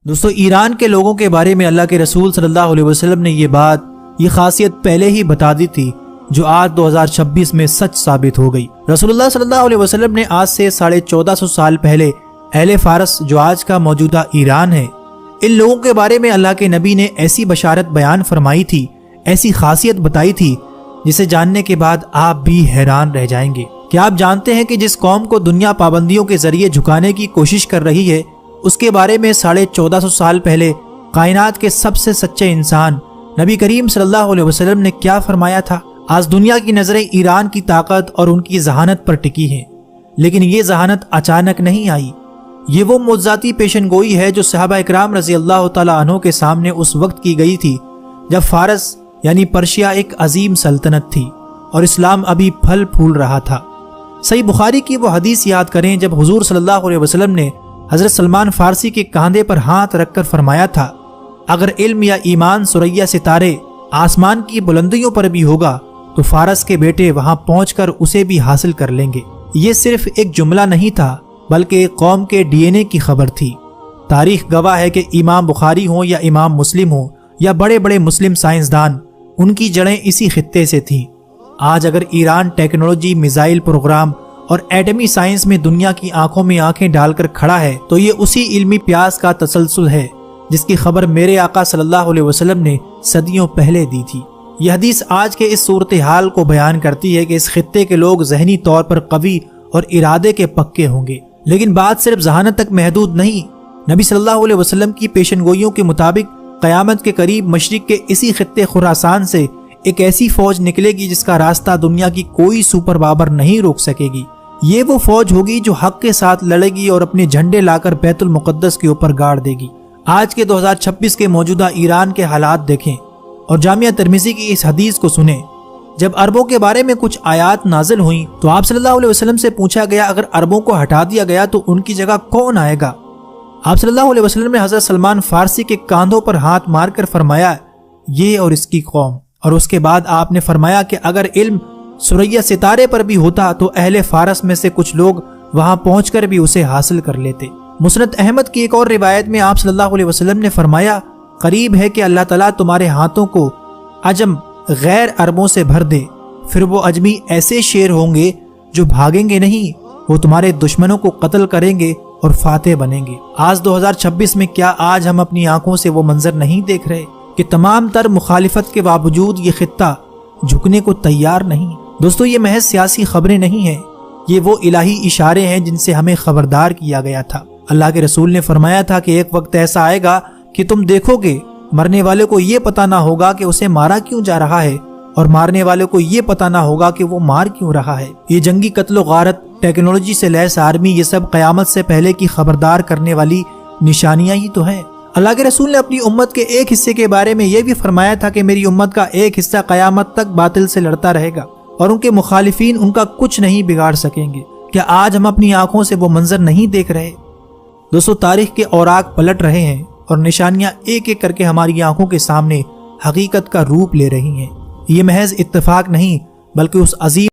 دوستو ایران کے لوگوں کے بارے میں اللہ کے رسول صلی اللہ علیہ وسلم نے یہ خاصیت پہلے ہی بتا دی تھی جو آج 2026 میں سچ ثابت ہو گئی۔ رسول اللہ صلی اللہ علیہ وسلم نے آج سے 1450 سال پہلے اہل فارس جو آج کا موجودہ ایران ہے، ان لوگوں کے بارے میں اللہ کے نبی نے ایسی بشارت بیان فرمائی تھی، ایسی خاصیت بتائی تھی جسے جاننے کے بعد آپ بھی حیران رہ جائیں گے۔ کیا آپ جانتے ہیں کہ جس قوم کو دنیا پابندیوں کے ذریعے جھکانے کی کوشش کر رہی ہے، اس کے بارے میں 1450 سال پہلے کائنات کے سب سے سچے انسان نبی کریم صلی اللہ علیہ وسلم نے کیا فرمایا تھا؟ آج دنیا کی نظریں ایران کی طاقت اور ان کی ذہانت پر ٹکی ہیں، لیکن یہ ذہانت اچانک نہیں آئی۔ یہ وہ معجزاتی پیشن گوئی ہے جو صحابہ اکرام رضی اللہ تعالیٰ عنہ کے سامنے اس وقت کی گئی تھی جب فارس یعنی پرشیا ایک عظیم سلطنت تھی اور اسلام ابھی پھل پھول رہا تھا۔ صحیح بخاری کی وہ حدیث یاد کریں جب حضور صلی اللہ علیہ وسلم نے حضرت سلمان فارسی کے کاندھے پر ہاتھ رکھ کر فرمایا تھا، اگر علم یا ایمان ثریا ستارے آسمان کی بلندیوں پر بھی ہوگا تو فارس کے بیٹے وہاں پہنچ کر اسے بھی حاصل کر لیں گے۔ یہ صرف ایک جملہ نہیں تھا بلکہ ایک قوم کے ڈی این اے کی خبر تھی۔ تاریخ گواہ ہے کہ امام بخاری ہوں یا امام مسلم ہوں یا بڑے بڑے مسلم سائنسدان، ان کی جڑیں اسی خطے سے تھیں۔ آج اگر ایران ٹیکنالوجی، میزائل پروگرام اور ایٹمی سائنس میں دنیا کی آنکھوں میں آنکھیں ڈال کر کھڑا ہے تو یہ اسی علمی پیاس کا تسلسل ہے جس کی خبر میرے آقا صلی اللہ علیہ وسلم نے صدیوں پہلے دی تھی۔ یہ حدیث آج کے اس صورتحال کو بیان کرتی ہے کہ اس خطے کے لوگ ذہنی طور پر قوی اور ارادے کے پکے ہوں گے، لیکن بات صرف ذہانت تک محدود نہیں۔ نبی صلی اللہ علیہ وسلم کی پیشن گوئیوں کے مطابق قیامت کے قریب مشرق کے اسی خطے خراسان سے ایک ایسی فوج نکلے گی جس کا راستہ دنیا کی کوئی سپر پاور نہیں روک سکے گی۔ یہ وہ فوج ہوگی جو حق کے ساتھ لڑے گی اور اپنے جھنڈے لا کر بیت المقدس کے اوپر گاڑ دے گی۔ آج کے 2026 کے موجودہ ایران کے حالات دیکھیں اور جامعہ ترمذی کی اس حدیث کو سنیں۔ جب عربوں کے بارے میں کچھ آیات نازل ہوئیں تو آپ صلی اللہ علیہ وسلم سے پوچھا گیا اگر عربوں کو ہٹا دیا گیا تو ان کی جگہ کون آئے گا؟ آپ صلی اللہ علیہ وسلم نے حضرت سلمان فارسی کے کاندھوں پر ہاتھ مار کر فرمایا، یہ اور اس کی قوم۔ اور اس کے بعد آپ نے فرمایا کہ اگر علم ثریا ستارے پر بھی ہوتا تو اہل فارس میں سے کچھ لوگ وہاں پہنچ کر بھی اسے حاصل کر لیتے۔ مسند احمد کی ایک اور روایت میں آپ صلی اللہ علیہ وسلم نے فرمایا، قریب ہے کہ اللہ تعالیٰ تمہارے ہاتھوں کو عجم غیر عربوں سے بھر دے، پھر وہ عجمی ایسے شیر ہوں گے جو بھاگیں گے نہیں، وہ تمہارے دشمنوں کو قتل کریں گے اور فاتح بنیں گے۔ آج 2026 میں کیا آج ہم اپنی آنکھوں سے وہ منظر نہیں دیکھ رہے کہ تمام تر مخالفت کے باوجود یہ خطہ جھکنے کو تیار نہیں؟ دوستو یہ محض سیاسی خبریں نہیں ہیں، یہ وہ الہی اشارے ہیں جن سے ہمیں خبردار کیا گیا تھا۔ اللہ کے رسول نے فرمایا تھا کہ ایک وقت ایسا آئے گا کہ تم دیکھو گے مرنے والے کو یہ پتہ نہ ہوگا کہ اسے مارا کیوں جا رہا ہے اور مارنے والے کو یہ پتہ نہ ہوگا کہ وہ مار کیوں رہا ہے۔ یہ جنگی قتل و غارت، ٹیکنالوجی سے لیس آرمی، یہ سب قیامت سے پہلے کی خبردار کرنے والی نشانیاں ہی تو ہیں۔ اللہ کے رسول نے اپنی امت کے ایک حصے کے بارے میں یہ بھی فرمایا تھا کہ میری امت کا ایک حصہ قیامت تک باطل سے لڑتا رہے گا اور ان کے مخالفین ان کا کچھ نہیں بگاڑ سکیں گے۔ کیا آج ہم اپنی آنکھوں سے وہ منظر نہیں دیکھ رہے؟ دوستو تاریخ کے اوراق پلٹ رہے ہیں اور نشانیاں ایک ایک کر کے ہماری آنکھوں کے سامنے حقیقت کا روپ لے رہی ہیں۔ یہ محض اتفاق نہیں بلکہ اس عظیم